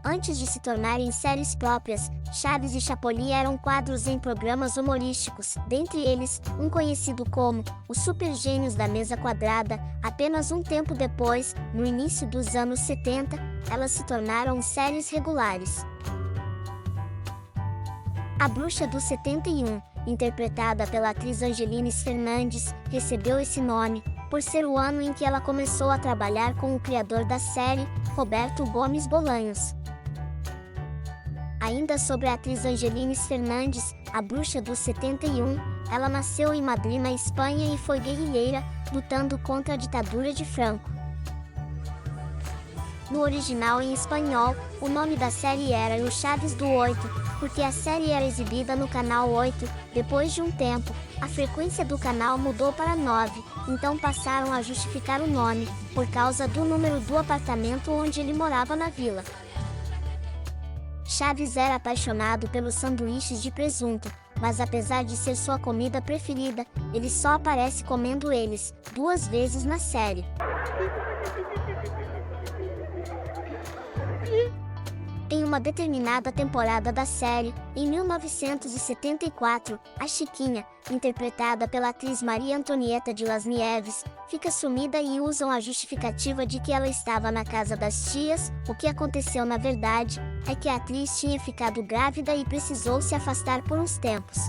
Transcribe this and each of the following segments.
Antes de se tornarem séries próprias, Chaves e Chapolin eram quadros em programas humorísticos, dentre eles, um conhecido como Os Super Gênios da Mesa Quadrada. Apenas um tempo depois, no início dos anos 70, elas se tornaram séries regulares. A Bruxa do 71, interpretada pela atriz Angelines Fernandes, recebeu esse nome por ser o ano em que ela começou a trabalhar com o criador da série, Roberto Gomes Bolanhos. Ainda sobre a atriz Angelines Fernandes, a Bruxa do 71, ela nasceu em Madrid, na Espanha, e foi guerrilheira, lutando contra a ditadura de Franco. No original em espanhol, o nome da série era O Chaves do 8, porque a série era exibida no canal 8. Depois de um tempo, a frequência do canal mudou para 9, então passaram a justificar o nome, por causa do número do apartamento onde ele morava na vila. Chaves era apaixonado pelos sanduíches de presunto, mas apesar de ser sua comida preferida, ele só aparece comendo eles 2 vezes na série. Em uma determinada temporada da série, em 1974, a Chiquinha, interpretada pela atriz Maria Antonieta de Las Nieves, fica sumida e usam a justificativa de que ela estava na casa das tias. O que aconteceu na verdade é que a atriz tinha ficado grávida e precisou se afastar por uns tempos.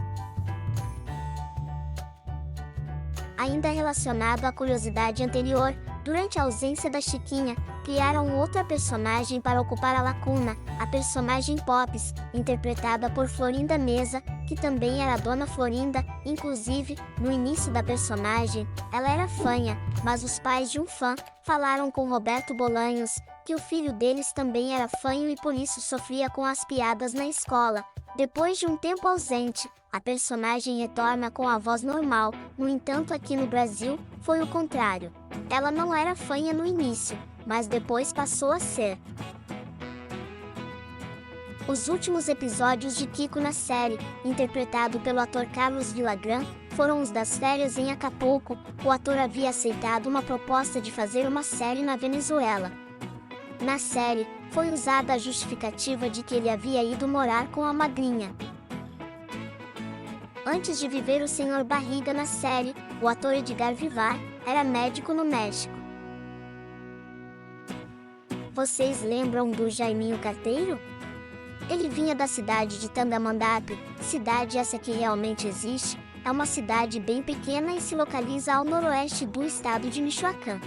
Ainda relacionado à curiosidade anterior, durante a ausência da Chiquinha, criaram outra personagem para ocupar a lacuna, a personagem Pops, interpretada por Florinda Mesa, que também era a Dona Florinda. Inclusive, no início da personagem, ela era fanha, mas os pais de um fã falaram com Roberto Bolanhos que o filho deles também era fanho e por isso sofria com as piadas na escola. Depois de um tempo ausente, a personagem retorna com a voz normal. No entanto, aqui no Brasil, foi o contrário. Ela não era fanha no início, mas depois passou a ser. Os últimos episódios de Kiko na série, interpretado pelo ator Carlos Villagrán, foram os das férias em Acapulco. O ator havia aceitado uma proposta de fazer uma série na Venezuela. Na série, foi usada a justificativa de que ele havia ido morar com a madrinha. Antes de viver o Sr. Barriga na série, o ator Edgar Vivar era médico no México. Vocês lembram do Jaiminho Carteiro? Ele vinha da cidade de Tandamandape, cidade essa que realmente existe. É uma cidade bem pequena e se localiza ao noroeste do estado de Michoacán.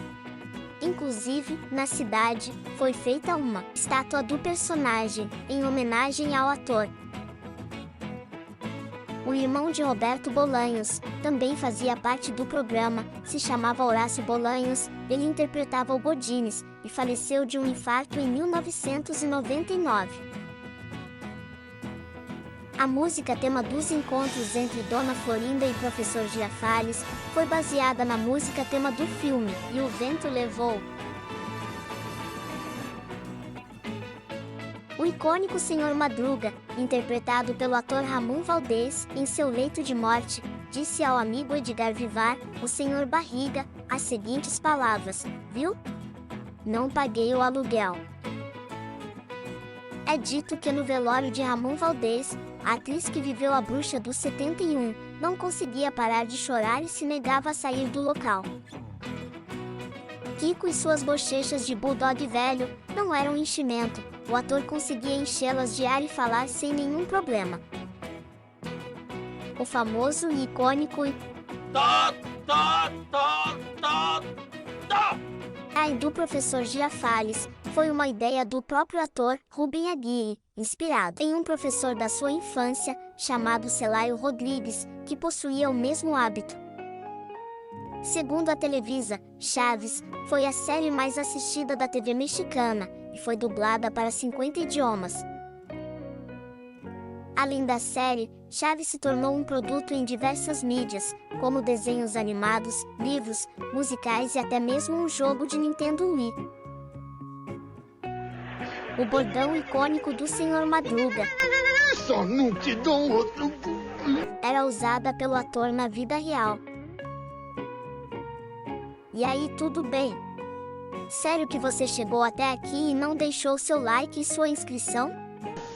Inclusive, na cidade, foi feita uma estátua do personagem, em homenagem ao ator. O irmão de Roberto Bolanhos também fazia parte do programa, se chamava Horácio Bolanhos. Ele interpretava o Godines e faleceu de um infarto em 1999. A música tema dos encontros entre Dona Florinda e Professor Girafales foi baseada na música tema do filme E o Vento Levou. O icônico Sr. Madruga, interpretado pelo ator Ramon Valdez, em seu leito de morte, disse ao amigo Edgar Vivar, o Sr. Barriga, as seguintes palavras: "Viu? Não paguei o aluguel." É dito que no velório de Ramon Valdez, a atriz que viveu a Bruxa do 71, não conseguia parar de chorar e se negava a sair do local. Kiko e suas bochechas de bulldog velho não eram enchimento, o ator conseguia enchê-las de ar e falar sem nenhum problema. O famoso e icônico Ai do Professor Girafales foi uma ideia do próprio ator Rubem Aguirre, inspirado em um professor da sua infância, chamado Celaio Rodrigues, que possuía o mesmo hábito. Segundo a Televisa, Chaves foi a série mais assistida da TV mexicana e foi dublada para 50 idiomas. Além da série, Chaves se tornou um produto em diversas mídias, como desenhos animados, livros, musicais e até mesmo um jogo de Nintendo Wii. O bordão icônico do Sr. Madruga Só não te dou outro. era usada pelo ator na vida real. E aí, tudo bem? Sério que você chegou até aqui e não deixou seu like e sua inscrição?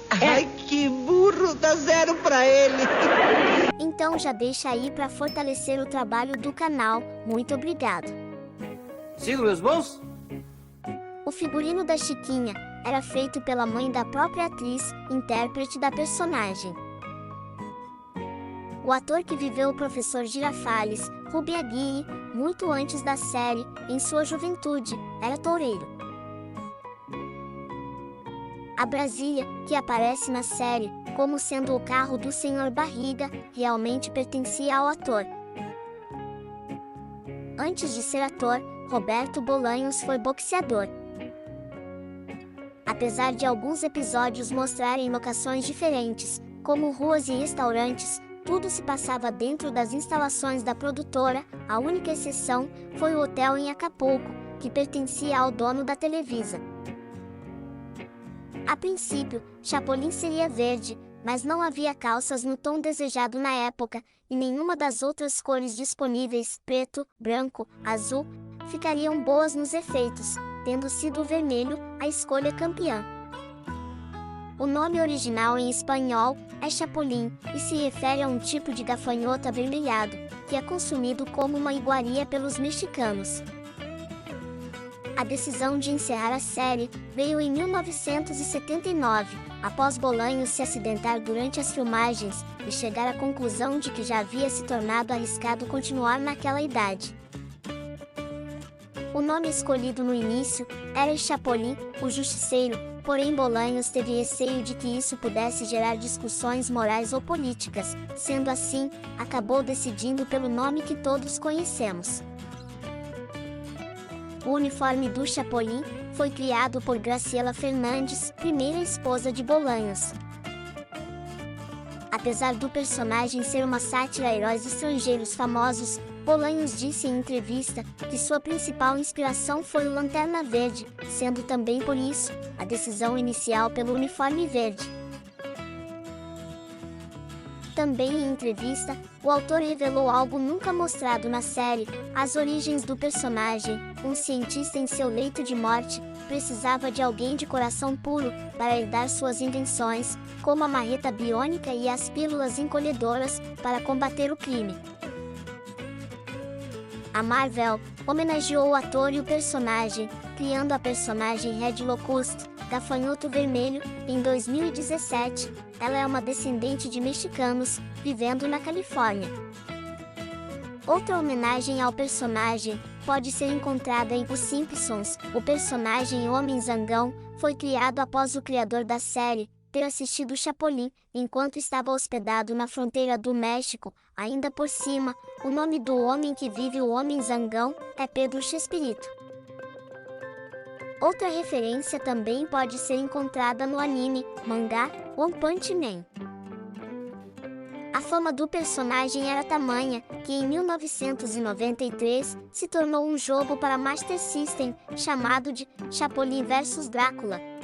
Ai, que burro, dá 0 pra ele. Então já deixa aí para fortalecer o trabalho do canal. Muito obrigado. Sigo meus bons? O figurino da Chiquinha era feito pela mãe da própria atriz, intérprete da personagem. O ator que viveu o professor Girafales, Ruby Aguirre, muito antes da série, em sua juventude, era toureiro. A Brasília, que aparece na série, como sendo o carro do Sr. Barriga, realmente pertencia ao ator. Antes de ser ator, Roberto Bolanhos foi boxeador. Apesar de alguns episódios mostrarem locações diferentes, como ruas e restaurantes, tudo se passava dentro das instalações da produtora. A única exceção foi o hotel em Acapulco, que pertencia ao dono da Televisa. A princípio, Chapolin seria verde, mas não havia calças no tom desejado na época, e nenhuma das outras cores disponíveis, preto, branco, azul, ficariam boas nos efeitos, tendo sido o vermelho a escolha campeã. O nome original em espanhol é Chapulín e se refere a um tipo de gafanhoto avermelhado, que é consumido como uma iguaria pelos mexicanos. A decisão de encerrar a série veio em 1979, após Bolanhos se acidentar durante as filmagens e chegar à conclusão de que já havia se tornado arriscado continuar naquela idade. O nome escolhido no início era Chapolin, o Justiceiro, porém Bolanhos teve receio de que isso pudesse gerar discussões morais ou políticas, sendo assim, acabou decidindo pelo nome que todos conhecemos. O uniforme do Chapolin foi criado por Graciela Fernandes, primeira esposa de Bolanhos. Apesar do personagem ser uma sátira a heróis estrangeiros famosos, Bolanhos disse em entrevista que sua principal inspiração foi o Lanterna Verde, sendo também por isso a decisão inicial pelo uniforme verde. Também em entrevista, o autor revelou algo nunca mostrado na série: as origens do personagem. Um cientista em seu leito de morte precisava de alguém de coração puro para herdar suas invenções, como a marreta biônica e as pílulas encolhedoras, para combater o crime. A Marvel homenageou o ator e o personagem, criando a personagem Red Locust, gafanhoto vermelho, em 2017. Ela é uma descendente de mexicanos, vivendo na Califórnia. Outra homenagem ao personagem pode ser encontrada em Os Simpsons. O personagem Homem Zangão foi criado após o criador da série ter assistido Chapolin enquanto estava hospedado na fronteira do México. Ainda por cima, o nome do homem que vive o Homem Zangão é Pedro Chespirito. Outra referência também pode ser encontrada no anime, mangá, One Punch Man. A fama do personagem era tamanha que em 1993 se tornou um jogo para Master System chamado de Chapolin vs Drácula.